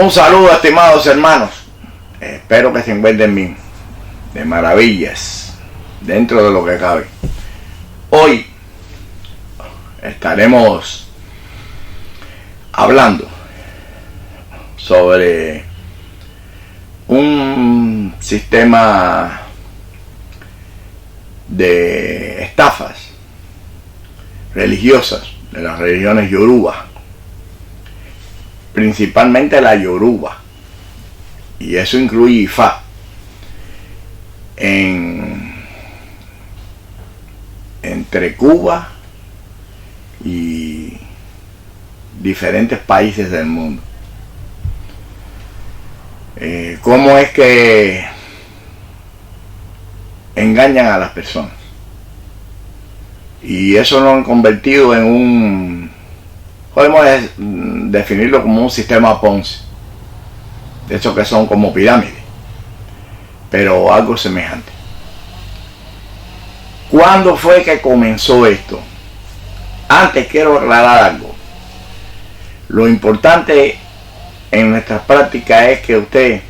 Un saludo, estimados hermanos. Espero que se encuentren bien, de maravillas, dentro de lo que cabe. Hoy estaremos hablando sobre un sistema de estafas religiosas de las religiones Yoruba, principalmente la Yoruba, y eso incluye Ifá entre Cuba y diferentes países del mundo. ¿Cómo es que engañan a las personas? Y eso lo han convertido en un, podemos definirlo como un sistema Ponzi, de hecho que son como pirámides, pero algo semejante. ¿Cuándo fue que comenzó esto? Antes quiero aclarar algo. Lo importante en nuestras prácticas es que usted,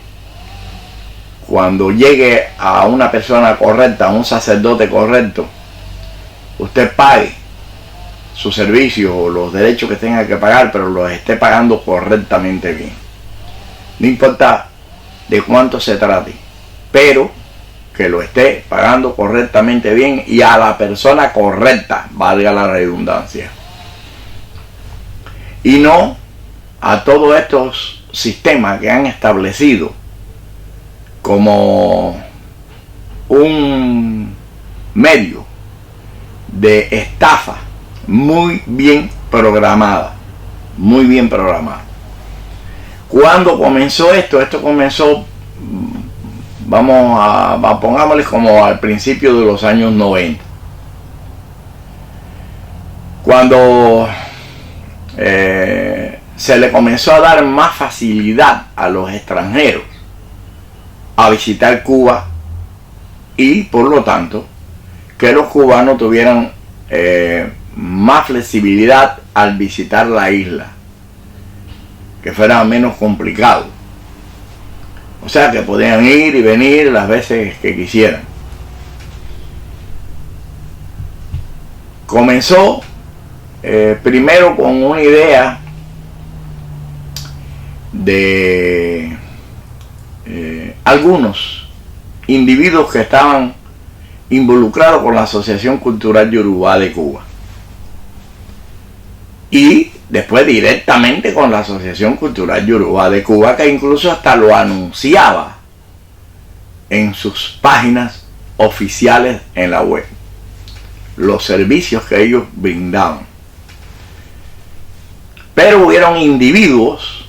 cuando llegue a una persona correcta, a un sacerdote correcto, usted pague sus servicios o los derechos que tenga que pagar, pero los esté pagando correctamente bien. No importa de cuánto se trate, pero que lo esté pagando correctamente bien y a la persona correcta, valga la redundancia. Y no a todos estos sistemas que han establecido como un medio de estafa muy bien programada, muy bien programada. ¿Cuándo comenzó esto? Esto comenzó, pongámosle como al principio de los años 90, cuando se le comenzó a dar más facilidad a los extranjeros a visitar Cuba, y por lo tanto que los cubanos tuvieran más flexibilidad al visitar la isla, que fuera menos complicado, o sea que podían ir y venir las veces que quisieran. Comenzó primero con una idea de algunos individuos que estaban involucrados con la Asociación Cultural Yoruba de Cuba, y después directamente con la Asociación Cultural Yoruba de Cuba, que incluso hasta lo anunciaba en sus páginas oficiales en la web, los servicios que ellos brindaban. Pero hubieron individuos,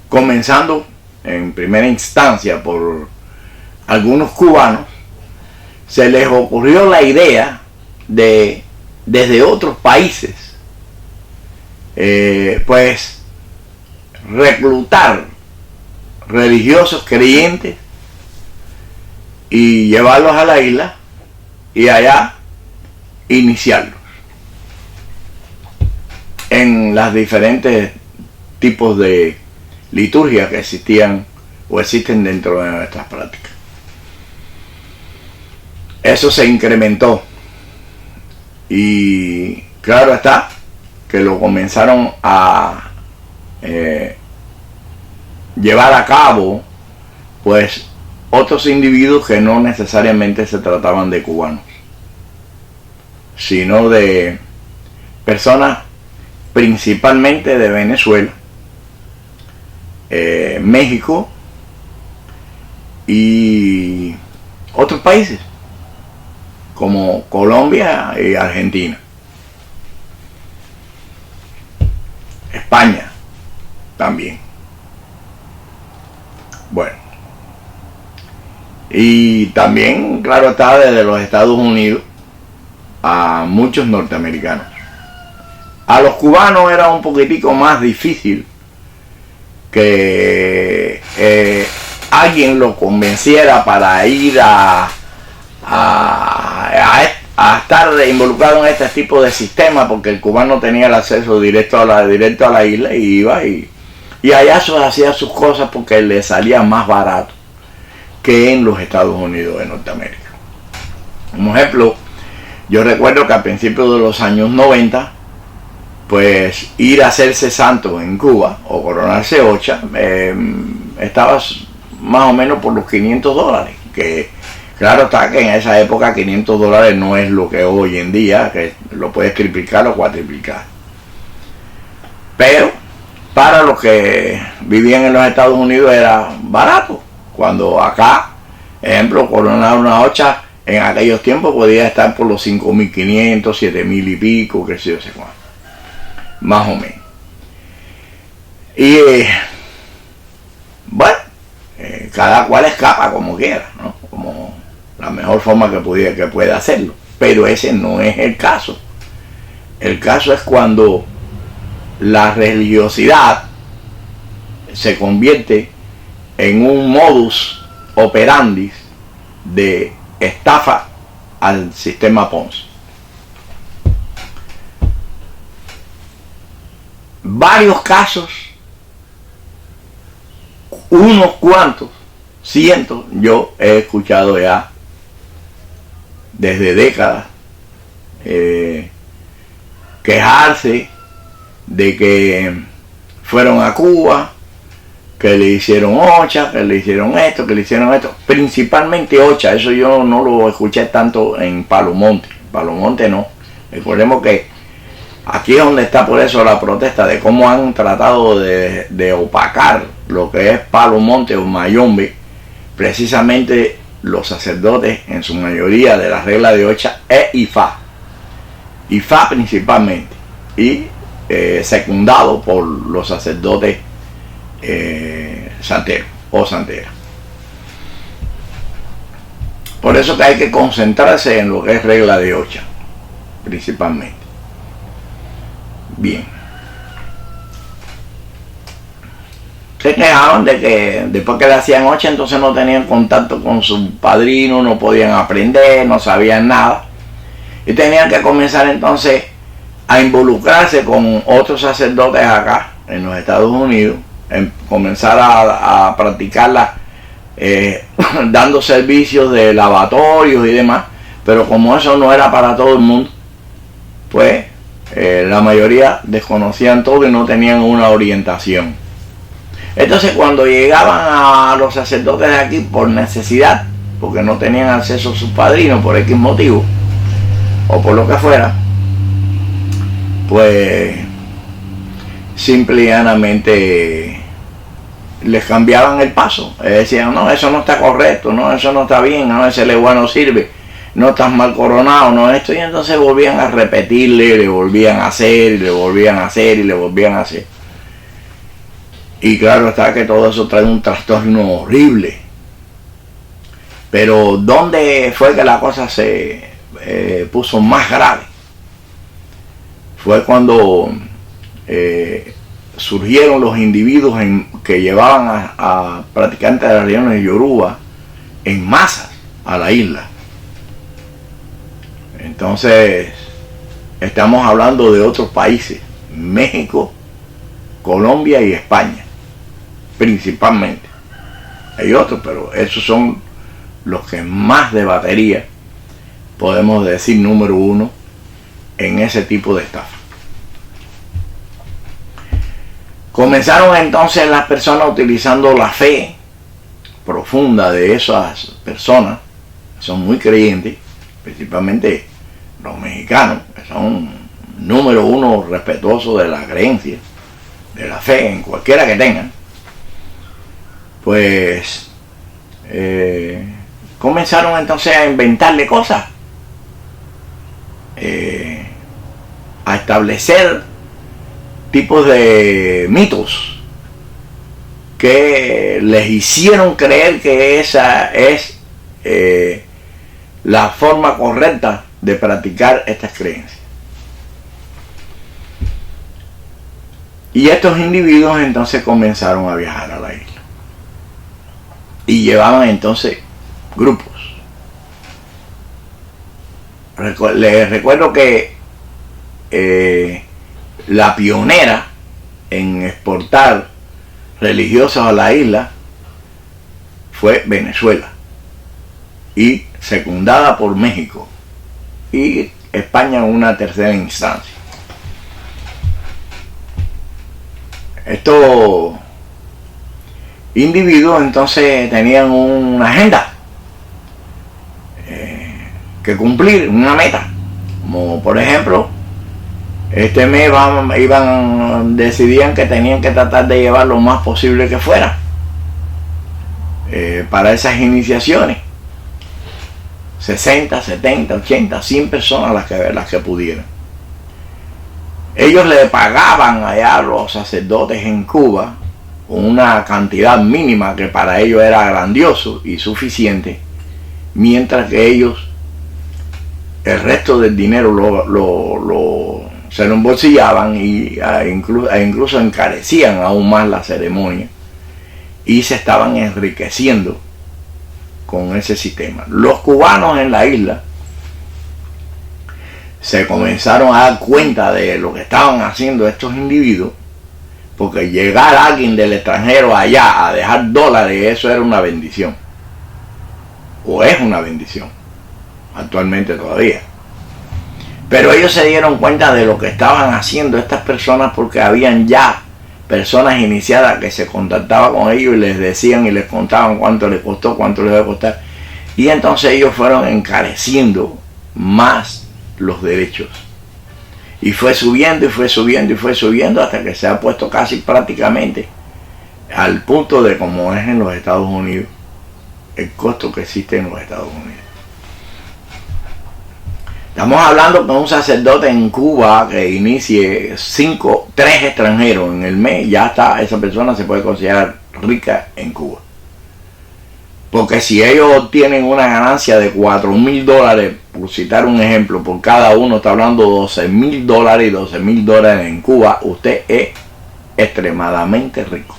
comenzando en primera instancia por algunos cubanos, se les ocurrió la idea de, desde otros países, pues reclutar religiosos creyentes y llevarlos a la isla y allá iniciarlos en las diferentes tipos de liturgias que existían o existen dentro de nuestras prácticas. Eso se incrementó, y claro está que lo comenzaron a llevar a cabo pues otros individuos que no necesariamente se trataban de cubanos, sino de personas principalmente de Venezuela, México y otros países como Colombia y Argentina, España también. Bueno, y también, claro está, desde los Estados Unidos a muchos norteamericanos. A los cubanos era un poquitico más difícil que alguien lo convenciera para ir a a estar involucrado en este tipo de sistema, porque el cubano tenía el acceso directo a la isla y iba y allá hacía sus cosas porque le salía más barato que en los Estados Unidos de Norteamérica. Como ejemplo, yo recuerdo que a principios de los años 90, pues ir a hacerse santo en Cuba o coronarse ocha estaba más o menos por los $500, que claro está que en esa época $500 no es lo que hoy en día, que lo puedes triplicar o cuatriplicar. Pero para los que vivían en los Estados Unidos era barato. Cuando acá, ejemplo, coronar una ocha en aquellos tiempos podía estar por los 5.500, 7.000 y pico, que sé yo sé cuánto. Más o menos. Y bueno, cada cual escapa como quiera, ¿no? Como la mejor forma que pueda hacerlo. Pero ese no es el caso. El caso es cuando la religiosidad se convierte en un modus operandi de estafa al sistema Ponzi. Varios casos, unos cuantos, cientos, yo he escuchado ya desde décadas quejarse de que fueron a Cuba, que le hicieron ocha, que le hicieron esto, que le hicieron esto, principalmente ocha. Eso yo no lo escuché tanto en Palo Monte. Palo Monte no. Recordemos que aquí es donde está por eso la protesta de cómo han tratado de opacar lo que es Palo Monte o Mayombe, precisamente los sacerdotes en su mayoría de la regla de ocha e IFA principalmente, y secundado por los sacerdotes santeros o santeras. Por eso que hay que concentrarse en lo que es regla de ocha principalmente. Bien, se quejaban de que después que le hacían ocha entonces no tenían contacto con su padrino, no podían aprender, no sabían nada y tenían que comenzar entonces a involucrarse con otros sacerdotes acá en los Estados Unidos, en comenzar a practicarla dando servicios de lavatorios y demás, pero como eso no era para todo el mundo, pues la mayoría desconocían todo y no tenían una orientación. Entonces cuando llegaban a los sacerdotes de aquí por necesidad, porque no tenían acceso a sus padrinos por X motivo o por lo que fuera, pues simple y llanamente les cambiaban el paso. Decían, no, eso no está correcto, no, eso no está bien, no, ese legua no sirve, no estás mal coronado, no esto, y entonces volvían a repetirle, le volvían a hacer, y le volvían a hacer, y le volvían a hacer. Y claro está que todo eso trae un trastorno horrible. Pero ¿dónde fue que la cosa se puso más grave? Fue cuando surgieron los individuos que llevaban a practicantes de las religiones Yoruba en masas a la isla. Entonces estamos hablando de otros países, México, Colombia y España principalmente. Hay otros, pero esos son los que más de batería, podemos decir, número uno en ese tipo de estafa. Comenzaron entonces las personas utilizando la fe profunda de esas personas, que son muy creyentes, principalmente los mexicanos, que son número uno respetuosos de la creencia, de la fe, en cualquiera que tengan. Pues comenzaron entonces a inventarle cosas, a establecer tipos de mitos que les hicieron creer que esa es la forma correcta de practicar estas creencias. Y estos individuos entonces comenzaron a viajar a la isla y llevaban entonces grupos Les recuerdo que la pionera en exportar religiosos a la isla fue Venezuela, y secundada por México y España en una tercera instancia. Estos individuos entonces tenían una agenda que cumplir, una meta, como por ejemplo este mes decidían que tenían que tratar de llevar lo más posible que fuera para esas iniciaciones, 60, 70, 80, 100 personas las que pudieran. Ellos le pagaban allá a los sacerdotes en Cuba una cantidad mínima que para ellos era grandioso y suficiente, mientras que ellos el resto del dinero se lo embolsillaban incluso encarecían aún más la ceremonia, y se estaban enriqueciendo con ese sistema. Los cubanos en la isla se comenzaron a dar cuenta de lo que estaban haciendo estos individuos, porque llegar a alguien del extranjero allá a dejar dólares, eso era una bendición, o es una bendición actualmente todavía. Pero ellos se dieron cuenta de lo que estaban haciendo estas personas, porque habían ya personas iniciadas que se contactaban con ellos y les decían y les contaban cuánto les costó, cuánto les va a costar, y entonces ellos fueron encareciendo más los derechos, y fue subiendo y fue subiendo y fue subiendo hasta que se ha puesto casi prácticamente al punto de como es en los Estados Unidos, el costo que existe en los Estados Unidos. Estamos hablando con un sacerdote en Cuba que inicie 3 extranjeros en el mes, ya está, esa persona se puede considerar rica en Cuba. Porque si ellos obtienen una ganancia de $4,000, por citar un ejemplo, por cada uno, está hablando de $12,000, y $12,000 en Cuba, usted es extremadamente rico.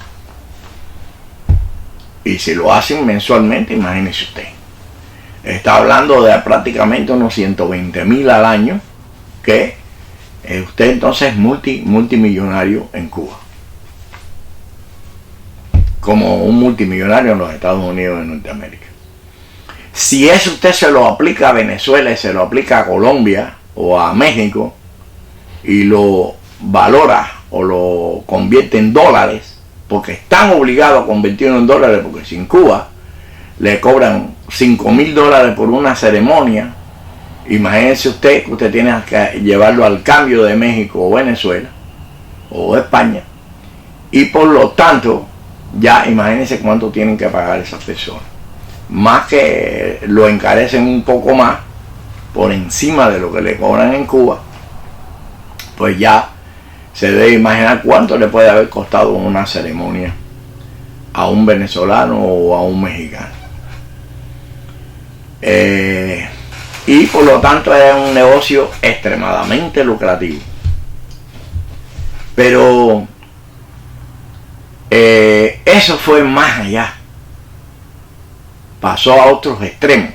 Y si lo hacen mensualmente, imagínese usted. Está hablando de prácticamente unos 120,000 al año, que usted entonces es multimillonario en Cuba, como un multimillonario en los Estados Unidos de Norteamérica. Si eso usted se lo aplica a Venezuela y se lo aplica a Colombia o a México y lo valora o lo convierte en dólares, porque están obligados a convertirlo en dólares, porque si en Cuba le cobran $5,000 por una ceremonia, imagínese usted que usted tiene que llevarlo al cambio de México o Venezuela o España, y por lo tanto ya imagínense cuánto tienen que pagar esas personas, más que lo encarecen un poco más por encima de lo que le cobran en Cuba, pues ya se debe imaginar cuánto le puede haber costado una ceremonia a un venezolano o a un mexicano. Y por lo tanto es un negocio extremadamente lucrativo. Pero eso fue más allá, pasó a otros extremos,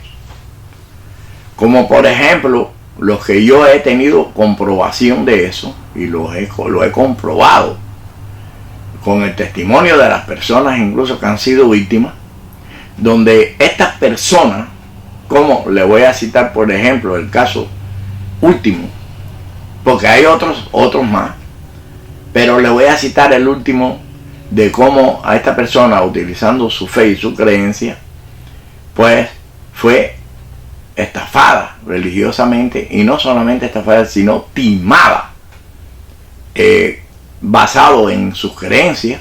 como por ejemplo los que yo he tenido comprobación de eso, y lo he comprobado con el testimonio de las personas incluso que han sido víctimas, donde estas personas, como le voy a citar por ejemplo el caso último, porque hay otros más, pero le voy a citar el último, de cómo a esta persona, utilizando su fe y su creencia, pues fue estafada religiosamente, y no solamente estafada, sino timada, basado en sus creencias,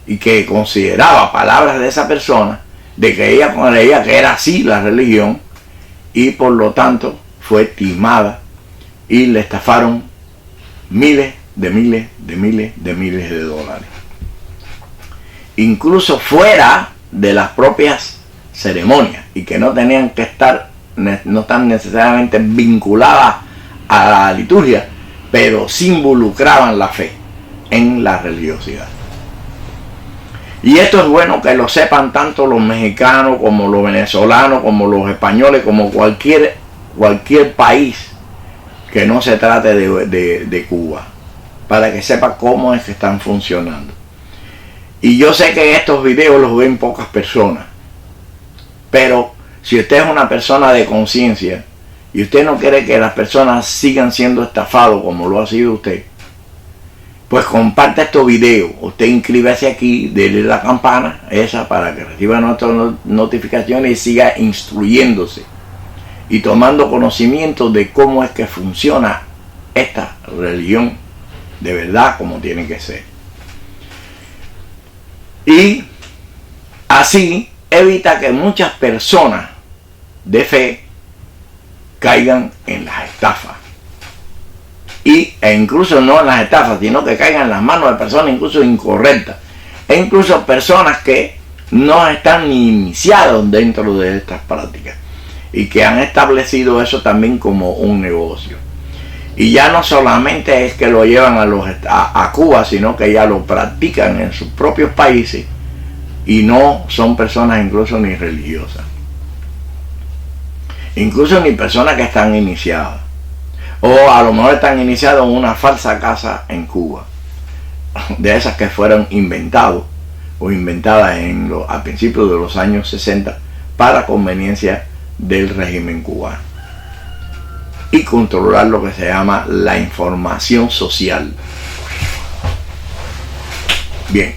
y que consideraba palabras de esa persona, de que ella creía que era así la religión, y por lo tanto fue timada y le estafaron miles de dólares, incluso fuera de las propias ceremonias, y que no tenían que estar, no están necesariamente vinculadas a la liturgia, pero sí involucraban la fe en la religiosidad. Y esto es bueno que lo sepan tanto los mexicanos como los venezolanos, como los españoles, como cualquier cualquier país que no se trate de Cuba, para que sepa cómo es que están funcionando. Y yo sé que estos videos los ven pocas personas, pero si usted es una persona de conciencia y usted no quiere que las personas sigan siendo estafados como lo ha sido usted, pues comparte estos videos. Usted inscríbase aquí, dele la campana esa para que reciba nuestras notificaciones y siga instruyéndose y tomando conocimiento de cómo es que funciona esta religión de verdad como tiene que ser. Y así evita que muchas personas de fe caigan en las estafas. E incluso no en las estafas, sino que caigan en las manos de personas incluso incorrectas. E incluso personas que no están ni iniciados dentro de estas prácticas. Y que han establecido eso también como un negocio. Y ya no solamente es que lo llevan a Cuba, sino que ya lo practican en sus propios países. Y no son personas incluso ni religiosas. Incluso ni personas que están iniciadas. O a lo mejor están iniciados en una falsa casa en Cuba. De esas que fueron inventadas o inventadas a principios de los años 60 para conveniencia del régimen cubano. Y controlar lo que se llama la información social. Bien.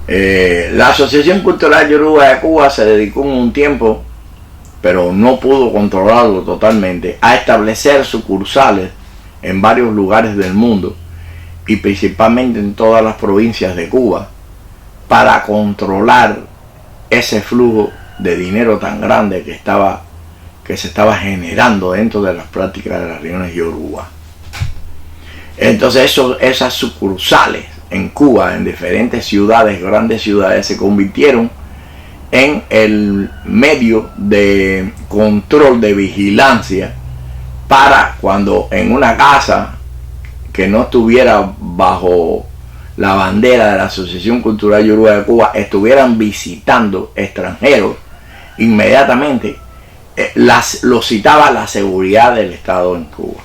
La Asociación Cultural Yoruba de Cuba se dedicó un tiempo, pero no pudo controlarlo totalmente, a establecer sucursales en varios lugares del mundo y principalmente en todas las provincias de Cuba para controlar ese flujo de dinero tan grande que se estaba generando dentro de las prácticas de las religiones yoruba. Entonces esas sucursales en Cuba, en diferentes ciudades, grandes ciudades, se convirtieron en el medio de control, de vigilancia, para cuando en una casa que no estuviera bajo la bandera de la Asociación Cultural Yoruba de Cuba estuvieran visitando extranjeros, inmediatamente lo citaba la seguridad del Estado en Cuba.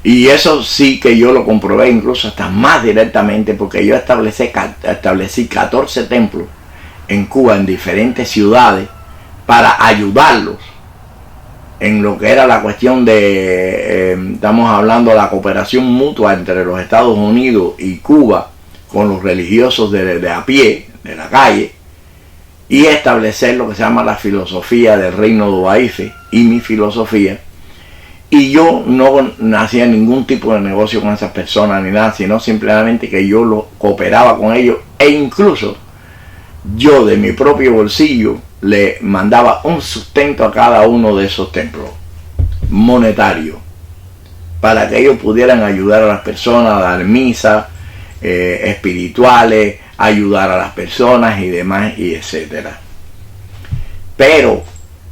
Y eso sí que yo lo comprobé incluso hasta más directamente, porque yo establecí 14 templos en Cuba, en diferentes ciudades, para ayudarlos en lo que era la cuestión de, estamos hablando de la cooperación mutua entre los Estados Unidos y Cuba con los religiosos de a pie, de la calle, y establecer lo que se llama la filosofía del reino de Obaife y mi filosofía. Y yo no hacía ningún tipo de negocio con esas personas ni nada, sino simplemente que yo lo cooperaba con ellos, e incluso yo de mi propio bolsillo le mandaba un sustento a cada uno de esos templos, monetario, para que ellos pudieran ayudar a las personas a dar misas espirituales, ayudar a las personas y demás, y etcétera. Pero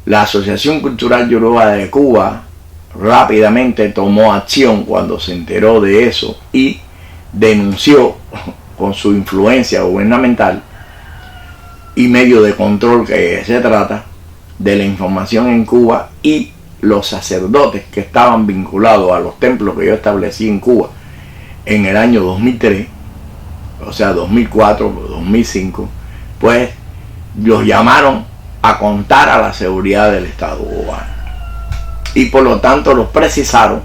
la Asociación Cultural Yoruba de Cuba rápidamente tomó acción cuando se enteró de eso y denunció, con su influencia gubernamental y medio de control que se trata, de la información en Cuba, y los sacerdotes que estaban vinculados a los templos que yo establecí en Cuba en el año 2003, o sea 2004, 2005, pues los llamaron a contar a la seguridad del Estado cubano. Y por lo tanto los precisaron,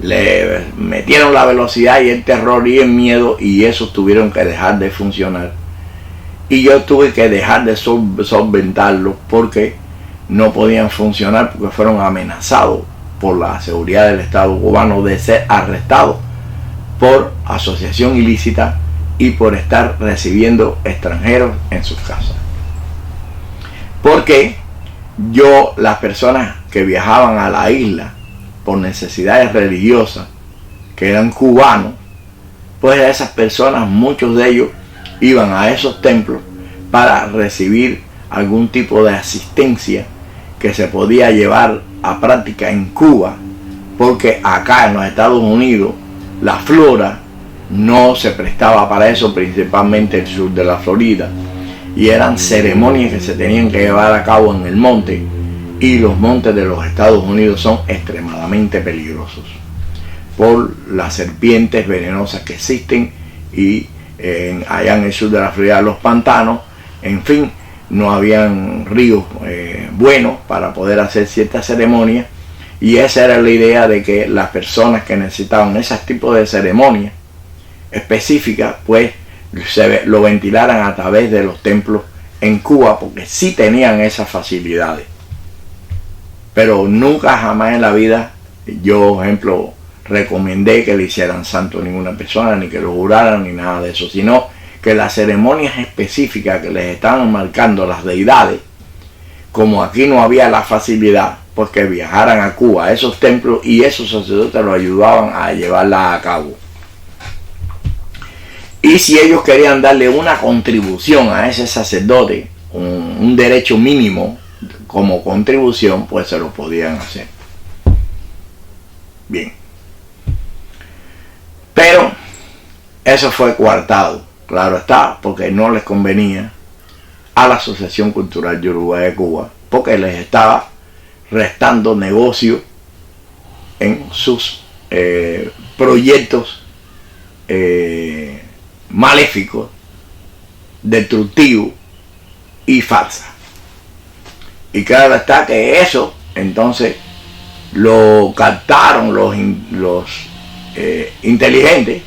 le metieron la velocidad y el terror y el miedo, y esos tuvieron que dejar de funcionar. Y yo tuve que dejar de solventarlos porque no podían funcionar, porque fueron amenazados por la seguridad del Estado cubano de ser arrestados por asociación ilícita y por estar recibiendo extranjeros en sus casas. Porque las personas que viajaban a la isla por necesidades religiosas, que eran cubanos, pues a esas personas, muchos de ellos iban a esos templos para recibir algún tipo de asistencia que se podía llevar a práctica en Cuba, porque acá en los Estados Unidos la flora no se prestaba para eso, principalmente el sur de la Florida, y eran ceremonias que se tenían que llevar a cabo en el monte, y los montes de los Estados Unidos son extremadamente peligrosos por las serpientes venenosas que existen, y allá en el sur de la Florida los pantanos, en fin, no habían ríos buenos para poder hacer ciertas ceremonias, y esa era la idea de que las personas que necesitaban ese tipo de ceremonias específicas pues lo ventilaran a través de los templos en Cuba, porque sí tenían esas facilidades. Pero nunca jamás en la vida yo, ejemplo, recomendé que le hicieran santo a ninguna persona, ni que lo juraran, ni nada de eso, sino que las ceremonias específicas que les estaban marcando las deidades, como aquí no había la facilidad, pues que viajaran a Cuba, a esos templos, y esos sacerdotes lo ayudaban a llevarla a cabo. Y si ellos querían darle una contribución a ese sacerdote, un derecho mínimo como contribución, pues se lo podían hacer. Bien. Pero eso fue coartado, claro está, porque no les convenía a la Asociación Cultural Yoruba de Cuba, porque les estaba restando negocio en sus proyectos maléficos, destructivos y falsas. Y claro está que eso entonces lo captaron los inteligentes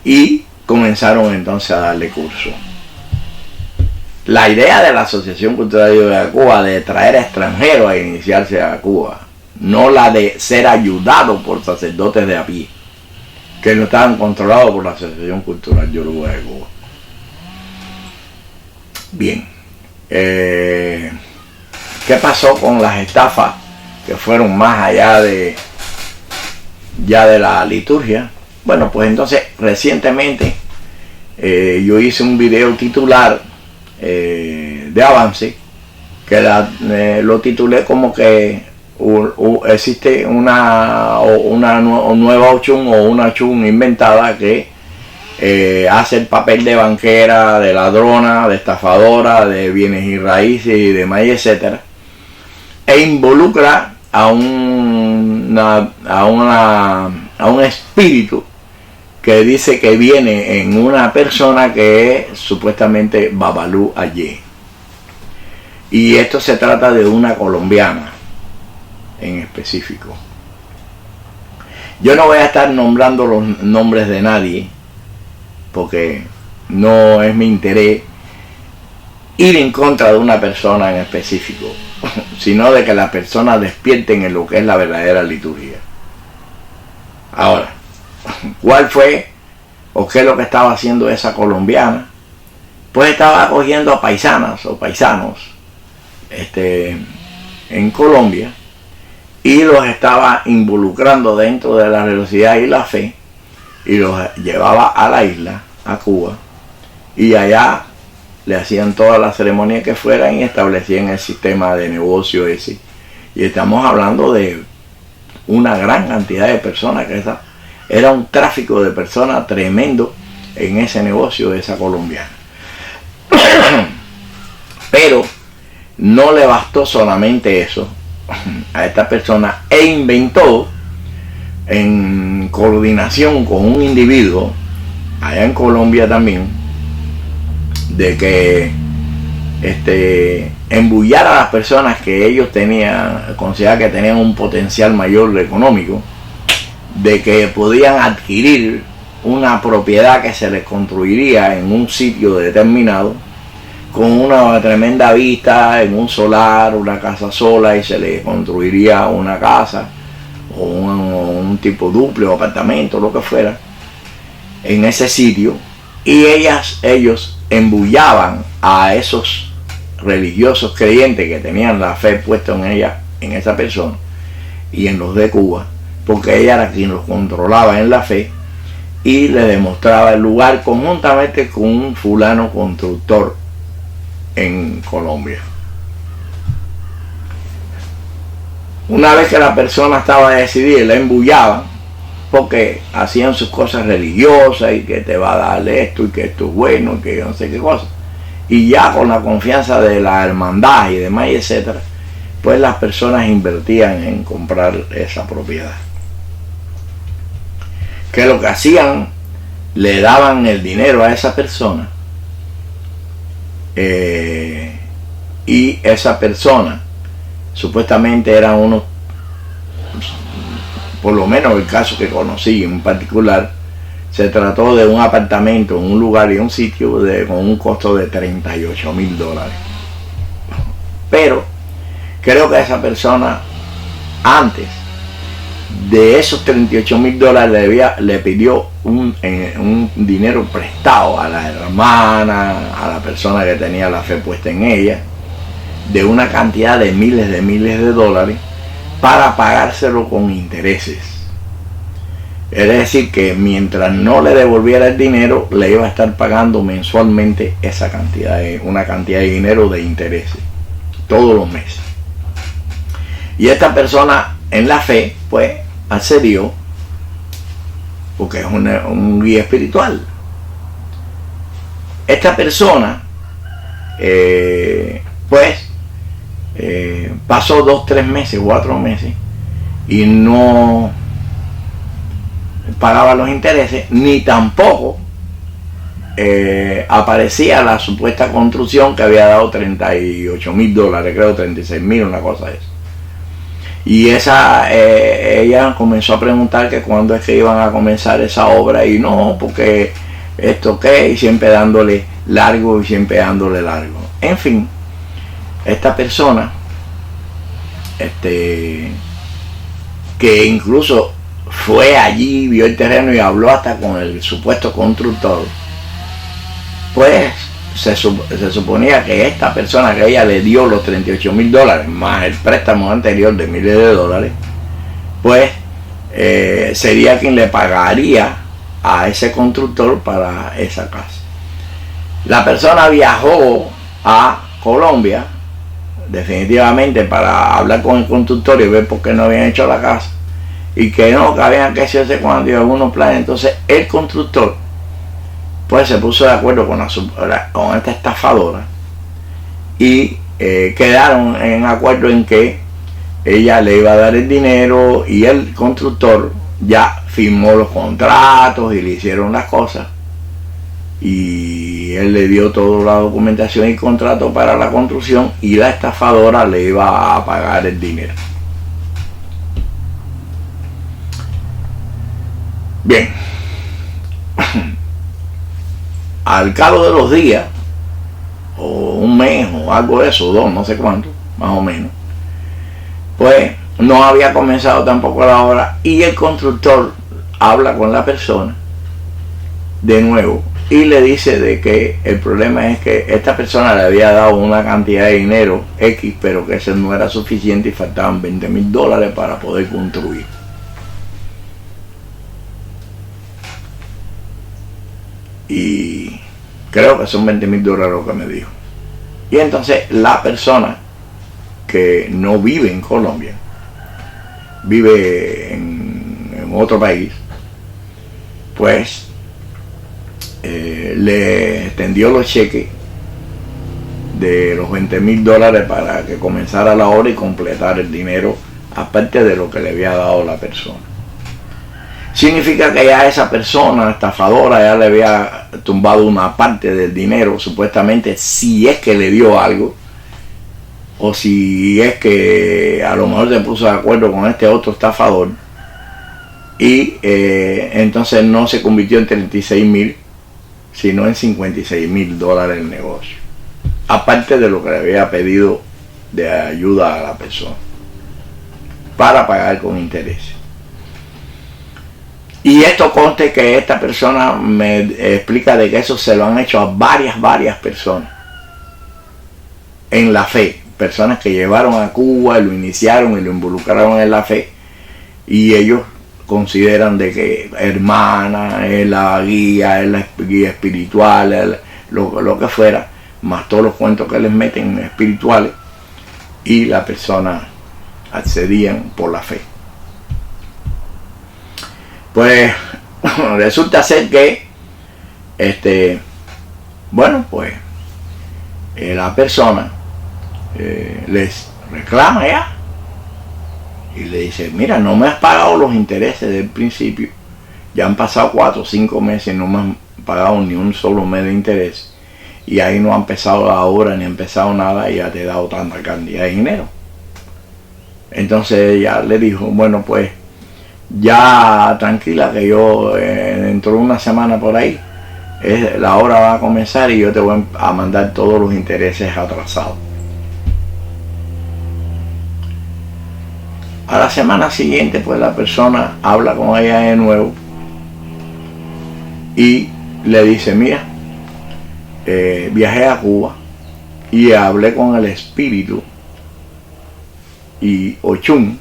y comenzaron entonces a darle curso. La idea de la Asociación Cultural de Cuba de traer a extranjeros a iniciarse a Cuba, no la de ser ayudado por sacerdotes de a pie, que no estaban controlados por la Asociación Cultural Yoruba de Cuba. Bien, ¿qué pasó con las estafas que fueron más allá de la liturgia? Bueno, pues entonces recientemente yo hice un video titular de avance, que lo titulé como que existe una nueva Ochun o una Ochun inventada que hace el papel de banquera, de ladrona, de estafadora, de bienes y raíces y demás, etcétera, e involucra a un espíritu que dice que viene en una persona que es supuestamente Babalú Ayé. Y esto se trata de una colombiana en específico. Yo no voy a estar nombrando los nombres de nadie, porque no es mi interés ir en contra de una persona en específico, sino de que las personas despierten en lo que es la verdadera liturgia. Ahora, ¿cuál fue o qué es lo que estaba haciendo esa colombiana? Pues estaba acogiendo a paisanas o paisanos en Colombia, y los estaba involucrando dentro de la religiosidad y la fe, y los llevaba a la isla, a Cuba, y allá le hacían todas las ceremonias que fueran y establecían el sistema de negocio ese. Y estamos hablando de una gran cantidad de personas, que era un tráfico de personas tremendo en ese negocio de esa colombiana. Pero no le bastó solamente eso a esta persona, e inventó, en coordinación con un individuo allá en Colombia también, de que embullar a las personas que ellos consideraban que tenían un potencial mayor económico, de que podían adquirir una propiedad que se les construiría en un sitio determinado, con una tremenda vista, en un solar, una casa sola, y se les construiría una casa o un tipo duple o apartamento, lo que fuera, en ese sitio, y ellos embullaban a esos religiosos creyentes que tenían la fe puesta en ella, en esa persona y en los de Cuba, porque ella era quien los controlaba en la fe, y le demostraba el lugar conjuntamente con un fulano constructor en Colombia. Una vez que la persona estaba decidida, la embullaban, porque hacían sus cosas religiosas, y que te va a dar esto, y que esto es bueno, y que no sé qué cosa. y ya con la confianza de la hermandad y demás, y etcétera, pues las personas invertían en comprar esa propiedad. Que lo que hacían, le daban el dinero a esa persona, y esa persona supuestamente eran unos, por lo menos el caso que conocí en particular, se trató de un apartamento, un lugar y un sitio con un costo de $38,000. Pero creo que esa persona, antes de esos $38,000, le pidió un dinero prestado a la hermana, a la persona que tenía la fe puesta en ella, de una cantidad de miles de dólares, para pagárselo con intereses. Es decir, que mientras no le devolviera el dinero, le iba a estar pagando mensualmente esa cantidad, una cantidad de dinero de intereses, todos los meses. Y esta persona, en la fe, pues accedió, porque es un guía espiritual. Esta persona, pasó 2, 3 meses, 4 meses, y no pagaba los intereses, ni tampoco aparecía la supuesta construcción que había dado $38,000, creo $36,000, una cosa de eso. Y ella comenzó a preguntar que cuándo es que iban a comenzar esa obra, y no, porque esto qué, y siempre dándole largo y siempre dándole largo. En fin, esta persona, que incluso fue allí, vio el terreno y habló hasta con el supuesto constructor, pues se suponía que esta persona que ella le dio los $38,000 más el préstamo anterior de miles de dólares, pues sería quien le pagaría a ese constructor para esa casa. La persona viajó a Colombia definitivamente para hablar con el constructor y ver por qué no habían hecho la casa, y que no, que habían que hacerse cuando y algunos planes. Entonces el constructor pues se puso de acuerdo con esta estafadora, y quedaron en acuerdo en que ella le iba a dar el dinero, y el constructor ya firmó los contratos y le hicieron las cosas, y él le dio toda la documentación y contrato para la construcción, y la estafadora le iba a pagar el dinero. Bien, al cabo de los días, o un mes o algo de eso, 2, no sé cuánto, más o menos, pues no había comenzado tampoco la obra, y el constructor habla con la persona de nuevo y le dice de que el problema es que esta persona le había dado una cantidad de dinero X, pero que ese no era suficiente y faltaban $20,000 para poder construir. Y creo que son $20,000 lo que me dijo. Y entonces la persona, que no vive en Colombia, vive en otro país, pues le extendió los cheques de los $20,000 para que comenzara la obra y completar el dinero, aparte de lo que le había dado la persona. Significa que ya esa persona estafadora ya le había tumbado una parte del dinero, supuestamente, si es que le dio algo, o si es que a lo mejor se puso de acuerdo con este otro estafador, y entonces no se convirtió en 36,000, sino en $56,000 el negocio, aparte de lo que le había pedido de ayuda a la persona para pagar con intereses. Y esto conste que esta persona me explica de que eso se lo han hecho a varias personas en la fe, personas que llevaron a Cuba, lo iniciaron y lo involucraron en la fe, y ellos consideran de que hermana es la guía espiritual, lo que fuera, más todos los cuentos que les meten espirituales, y la persona accedían por la fe. Pues resulta ser que bueno, pues la persona les reclama ya y le dice, mira, no me has pagado los intereses del principio, ya han pasado 4 o 5 meses y no me han pagado ni un solo mes de interés, y ahí no ha empezado la obra ni ha empezado nada y ya te he dado tanta cantidad de dinero. Entonces ella le dijo, bueno, pues ya tranquila, que yo dentro de una semana por ahí la obra va a comenzar y yo te voy a mandar todos los intereses atrasados. A la semana siguiente, pues la persona habla con ella de nuevo y le dice, mira, viajé a Cuba y hablé con el espíritu y Ochun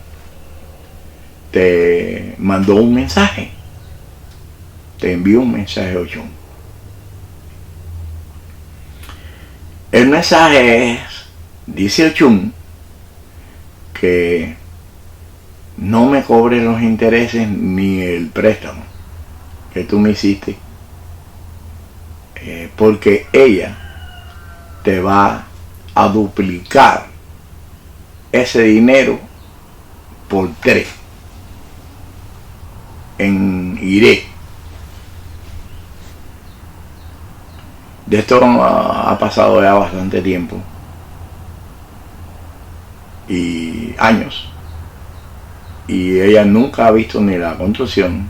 te mandó un mensaje, te envió un mensaje, Ochun. El mensaje es, dice Ochun, que no me cobres los intereses ni el préstamo que tú me hiciste, porque ella te va a duplicar ese dinero por 3 en Iré. De esto ha pasado ya bastante tiempo y años, y ella nunca ha visto ni la construcción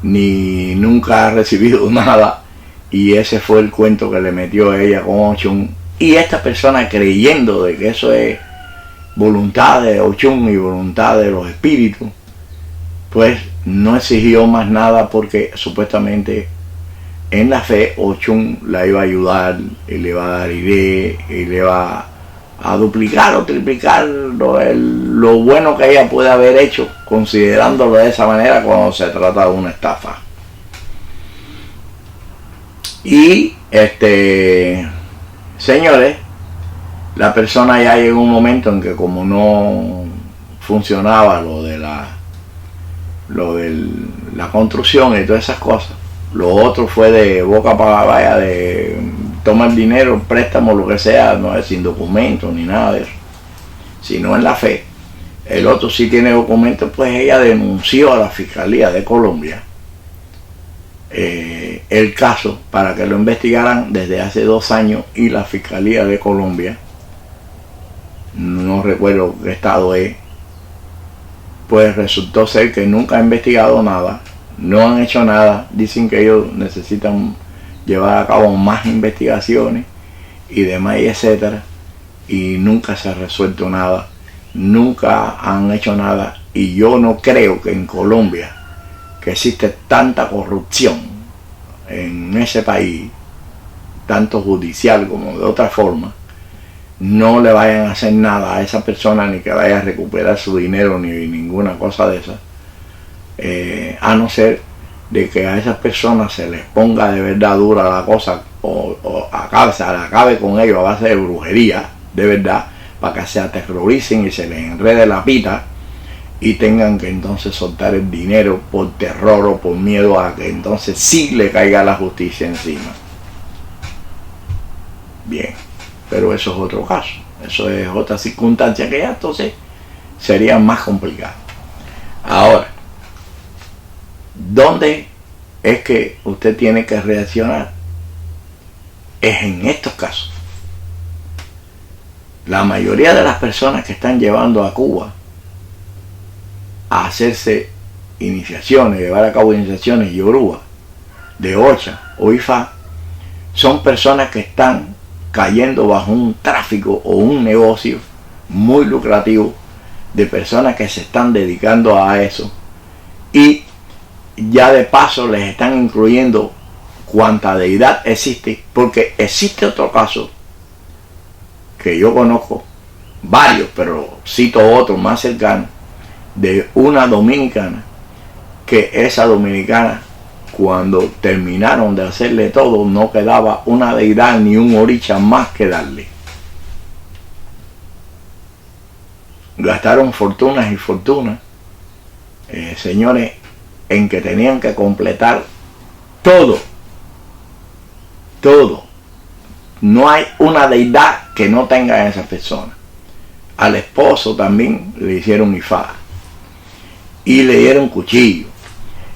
ni nunca ha recibido nada, y ese fue el cuento que le metió a ella con Ochun, y esta persona, creyendo de que eso es voluntad de Ochun y voluntad de los espíritus, pues no exigió más nada, porque supuestamente en la fe Ochun la iba a ayudar y le iba a dar idea y le iba a duplicar o triplicar lo bueno que ella puede haber hecho, considerándolo de esa manera cuando se trata de una estafa. Y señores, la persona ya llegó un momento en que, como no funcionaba lo de la construcción y todas esas cosas, lo otro fue de boca para vaya, de tomar dinero, préstamo, lo que sea, no es sin documentos ni nada de eso, sino en la fe. El otro sí tiene documentos, pues ella denunció a la Fiscalía de Colombia el caso para que lo investigaran desde hace 2 años, y la Fiscalía de Colombia, no recuerdo qué estado es, pues resultó ser que nunca ha investigado nada, no han hecho nada. Dicen que ellos necesitan llevar a cabo más investigaciones y demás, y etcétera, y nunca se ha resuelto nada, nunca han hecho nada. Y yo no creo que en Colombia, que existe tanta corrupción en ese país, tanto judicial como de otra forma, no le vayan a hacer nada a esa persona, ni que vaya a recuperar su dinero, ni ninguna cosa de esa, a no ser de que a esas personas se les ponga de verdad dura la cosa, o se acabe con ellos a base de brujería, de verdad, para que se aterroricen y se les enrede la pita y tengan que entonces soltar el dinero por terror o por miedo a que entonces sí le caiga la justicia encima. Bien, pero eso es otro caso, eso es otra circunstancia que ya entonces sería más complicado. Ahora, ¿dónde es que usted tiene que reaccionar? Es en estos casos. La mayoría de las personas que están llevando a Cuba a hacerse iniciaciones, llevar a cabo iniciaciones yoruba, de Ocha o Ifá, son personas que están cayendo bajo un tráfico o un negocio muy lucrativo de personas que se están dedicando a eso, y ya de paso les están incluyendo cuanta deidad existe, porque existe otro caso que yo conozco, varios, pero cito otro más cercano, de una dominicana, que esa dominicana, cuando terminaron de hacerle todo, no quedaba una deidad ni un oricha más que darle. Gastaron fortunas y fortunas, señores, en que tenían que completar todo no hay una deidad que no tenga a esa persona. Al esposo también le hicieron ifá y le dieron cuchillo,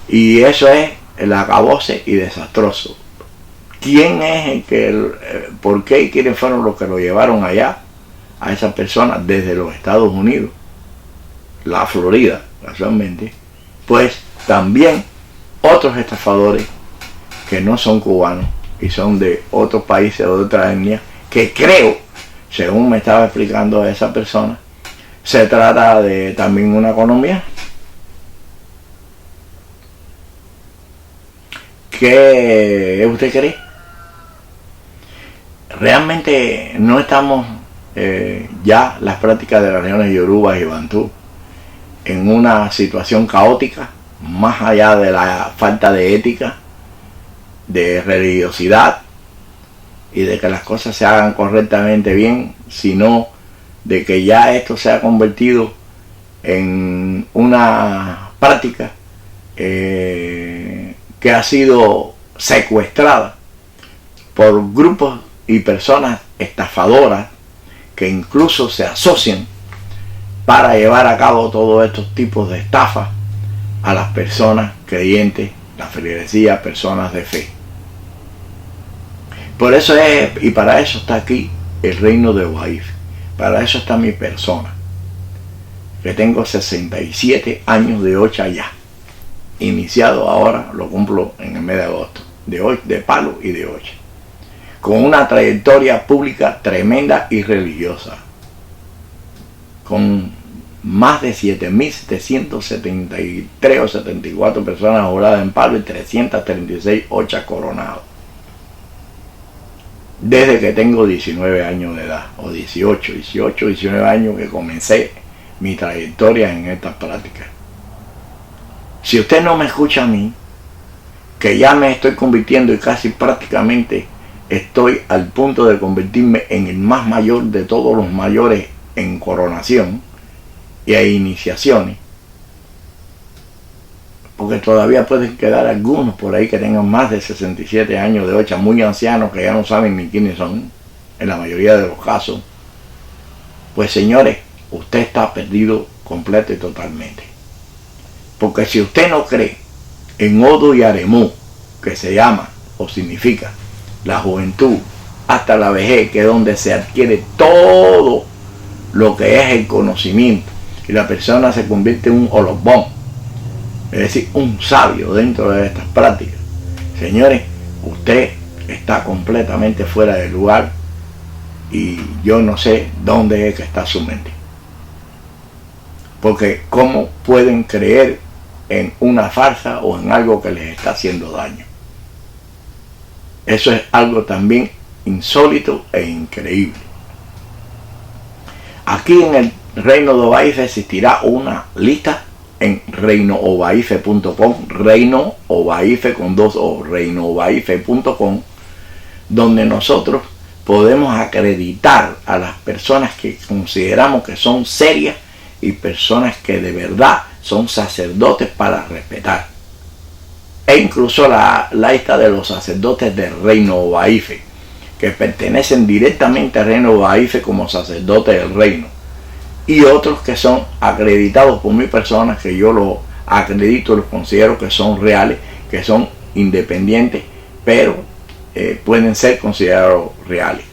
y eso es el acabose y desastroso. ¿Quién es el que, por qué y quiénes fueron los que lo llevaron allá a esa persona desde los Estados Unidos, la Florida, casualmente? Pues también otros estafadores que no son cubanos y son de otros países o de otra etnia, que creo, según me estaba explicando esa persona, se trata de también una economía. ¿Qué usted cree? Realmente no estamos ya las prácticas de las regiones Yoruba y Bantú en una situación caótica, más allá de la falta de ética, de religiosidad y de que las cosas se hagan correctamente bien, sino de que ya esto se ha convertido en una práctica que ha sido secuestrada por grupos y personas estafadoras que incluso se asocian para llevar a cabo todos estos tipos de estafas a las personas creyentes, la feligresía, personas de fe. Por eso es, y para eso está aquí el reino de Obaif, para eso está mi persona, que tengo 67 años de Ocha ya, iniciado ahora, lo cumplo en el mes de agosto, de palo y de Ocha, con una trayectoria pública tremenda y religiosa, con más de 7.773 o 74 personas juradas en palo y 336 ochas coronados, desde que tengo 19 años de edad, o 18, 19 años que comencé mi trayectoria en estas prácticas. Si usted no me escucha a mí, que ya me estoy convirtiendo y casi prácticamente estoy al punto de convertirme en el más mayor de todos los mayores en coronación y a iniciaciones, porque todavía pueden quedar algunos por ahí que tengan más de 67 años de Ocha, muy ancianos, que ya no saben ni quiénes son, en la mayoría de los casos. Pues señores, usted está perdido completo y totalmente. Porque si usted no cree en Odu y Aremú, que se llama o significa la juventud hasta la vejez, que es donde se adquiere todo lo que es el conocimiento, y la persona se convierte en un olobón, es decir, un sabio dentro de estas prácticas, señores, usted está completamente fuera de lugar y yo no sé dónde es que está su mente. Porque ¿cómo pueden creer en una farsa o en algo que les está haciendo daño? Eso es algo también insólito e increíble. Aquí en el Reino de Obaif existirá una lista en reinoobaif.com, Reino Obaif con 2 O, reinoobaif.com, donde nosotros podemos acreditar a las personas que consideramos que son serias y personas que de verdad son sacerdotes para respetar. E incluso la lista de los sacerdotes del Reino Obaif, que pertenecen directamente al Reino Obaif como sacerdotes del reino, y otros que son acreditados por mi persona, que yo los acredito, los considero que son reales, que son independientes, pero pueden ser considerados reales,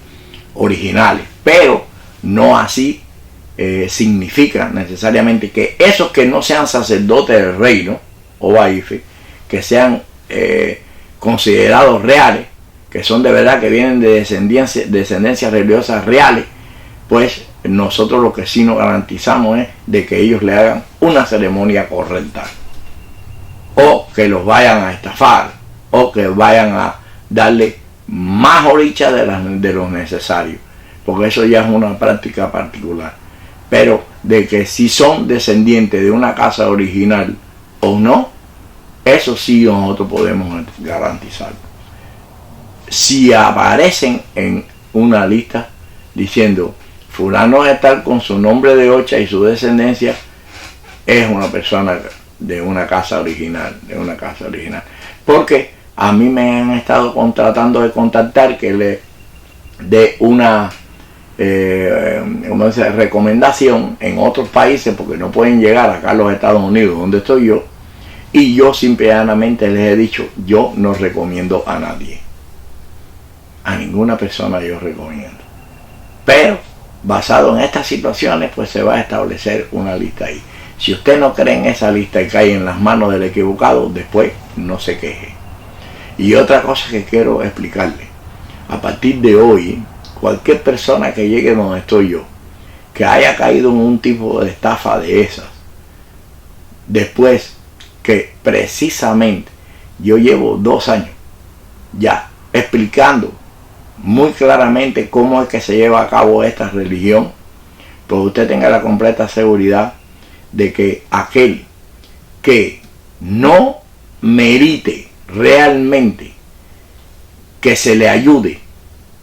originales, pero no así significa necesariamente que esos que no sean sacerdotes del reino Obaif, que sean considerados reales, que son de verdad, que vienen de descendencias religiosas reales, pues nosotros lo que sí nos garantizamos es de que ellos le hagan una ceremonia correcta, o que los vayan a estafar, o que vayan a darle más oricha de lo necesario, porque eso ya es una práctica particular. Pero de que si son descendientes de una casa original o no, eso sí nosotros podemos garantizar. Si aparecen en una lista diciendo fulano es tal con su nombre de Ocha y su descendencia, es una persona de una casa original, Porque a mí me han estado tratando de contactar que de una recomendación en otros países, porque no pueden llegar acá a los Estados Unidos donde estoy yo, y yo simplemente les he dicho, yo no recomiendo a nadie, a ninguna persona yo recomiendo, pero basado en estas situaciones pues se va a establecer una lista ahí. Si usted no cree en esa lista y cae en las manos del equivocado, después no se queje. Y otra cosa que quiero explicarle, a partir de hoy, cualquier persona que llegue donde estoy yo, que haya caído en un tipo de estafa de esas, después que precisamente yo llevo 2 años ya explicando muy claramente cómo es que se lleva a cabo esta religión, pues usted tenga la completa seguridad de que aquel que no merite realmente que se le ayude,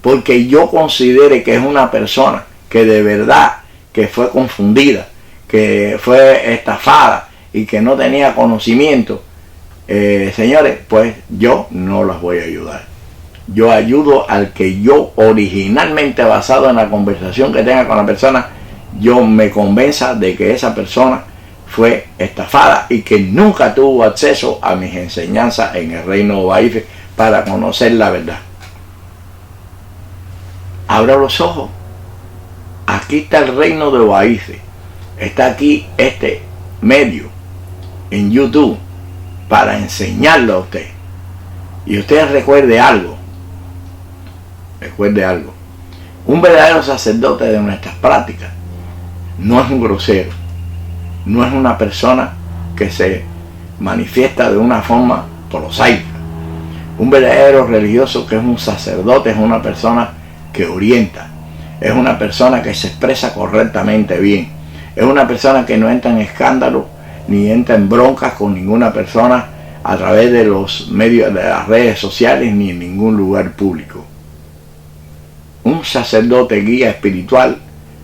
porque yo considere que es una persona que de verdad que fue confundida, que fue estafada y que no tenía conocimiento, señores, pues yo no las voy a ayudar. Yo ayudo al que yo originalmente, basado en la conversación que tenga con la persona, yo me convenza de que esa persona fue estafada y que nunca tuvo acceso a mis enseñanzas en el reino de Baífe para conocer la verdad. Abra los ojos. Aquí está el reino de Baífe. Está aquí este medio en YouTube para enseñarlo a usted. Y usted recuerde algo. Recuerde algo. Un verdadero sacerdote de nuestras prácticas no es un grosero. No es una persona que se manifiesta de una forma prosaica. Un verdadero religioso que es un sacerdote es una persona que orienta. Es una persona que se expresa correctamente bien. Es una persona que no entra en escándalo ni entra en broncas con ninguna persona a través de los medios de las redes sociales ni en ningún lugar público. Un sacerdote guía espiritual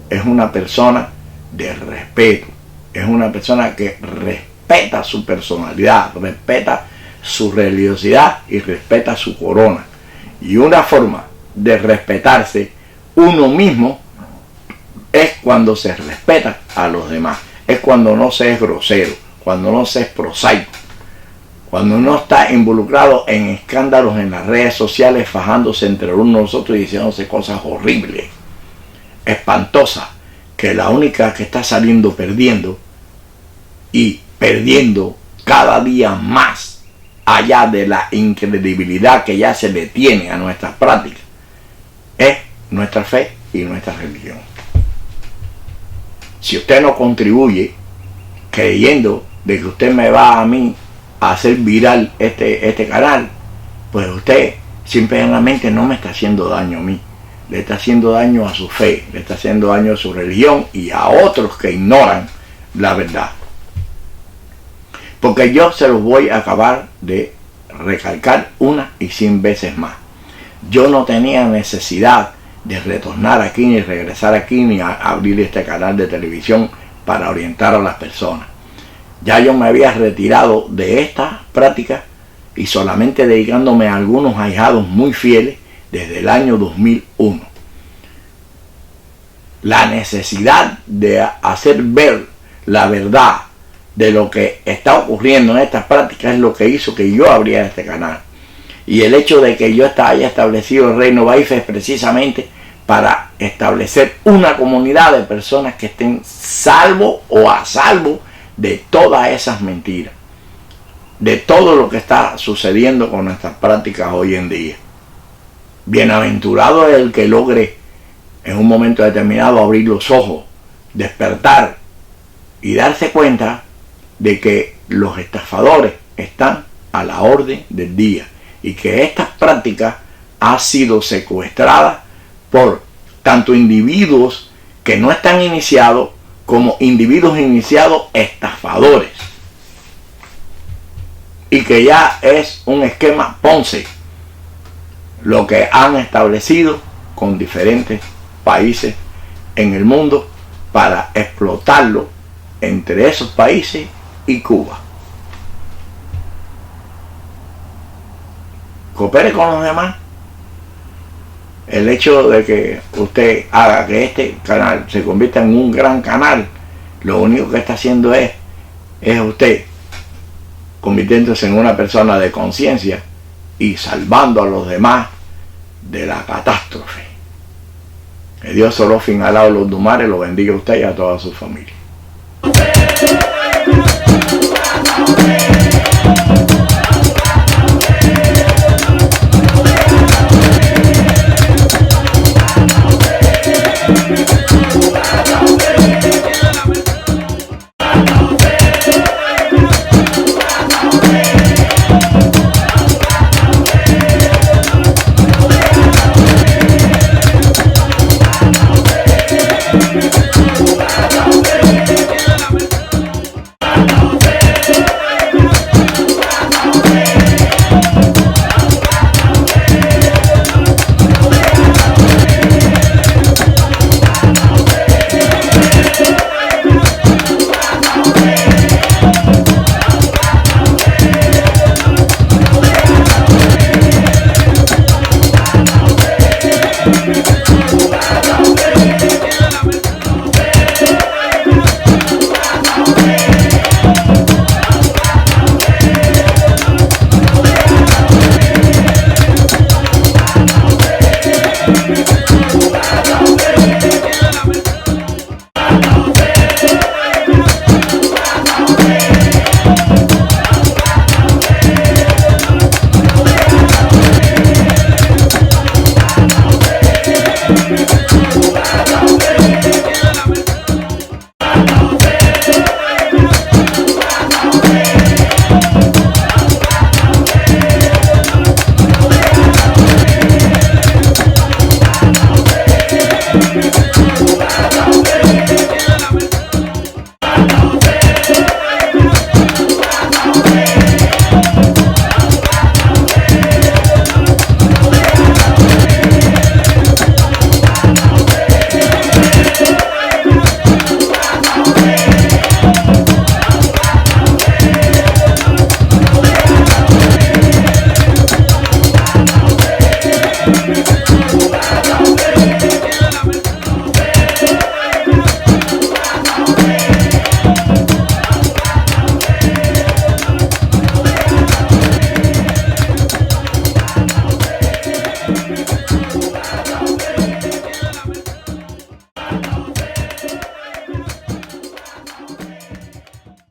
es una persona de respeto. Es una persona que respeta su personalidad, respeta su religiosidad y respeta su corona. Y una forma de respetarse uno mismo es cuando se respeta a los demás. Es cuando no se es grosero, cuando no se es prosaico, cuando no está involucrado en escándalos en las redes sociales, fajándose entre uno y nosotros y diciéndose cosas horribles, espantosas, que la única que está saliendo perdiendo y perdiendo cada día más allá de la incredibilidad que ya se le tiene a nuestras prácticas es nuestra fe y nuestra religión. Si usted no contribuye creyendo de que usted me va a mí a hacer viral este canal, pues usted simplemente no me está haciendo daño a mí, le está haciendo daño a su fe, le está haciendo daño a su religión y a otros que ignoran la verdad. Porque yo se los voy a acabar de recalcar una y 100 veces más. Yo no tenía necesidad de retornar aquí, ni regresar aquí, ni abrir este canal de televisión para orientar a las personas. Ya yo me había retirado de esta práctica y solamente dedicándome a algunos ahijados muy fieles desde el año 2001. La necesidad de hacer ver la verdad de lo que está ocurriendo en estas prácticas es lo que hizo que yo abriera este canal. Y el hecho de que yo haya establecido el reino Baífe es precisamente para establecer una comunidad de personas que estén salvo o a salvo de todas esas mentiras, de todo lo que está sucediendo con nuestras prácticas hoy en día. Bienaventurado es el que logre en un momento determinado abrir los ojos, despertar y darse cuenta de que los estafadores están a la orden del día y que estas prácticas han sido secuestradas por tanto individuos que no están iniciados como individuos iniciados estafadores, y que ya es un esquema Ponce lo que han establecido con diferentes países en el mundo para explotarlo entre esos países y Cuba. Coopere con los demás, El hecho de que usted haga que este canal se convierta en un gran canal, lo único que está haciendo es usted convirtiéndose en una persona de conciencia y salvando a los demás de la catástrofe. Que Dios solo finalado los dumares lo bendiga a usted y a toda su familia.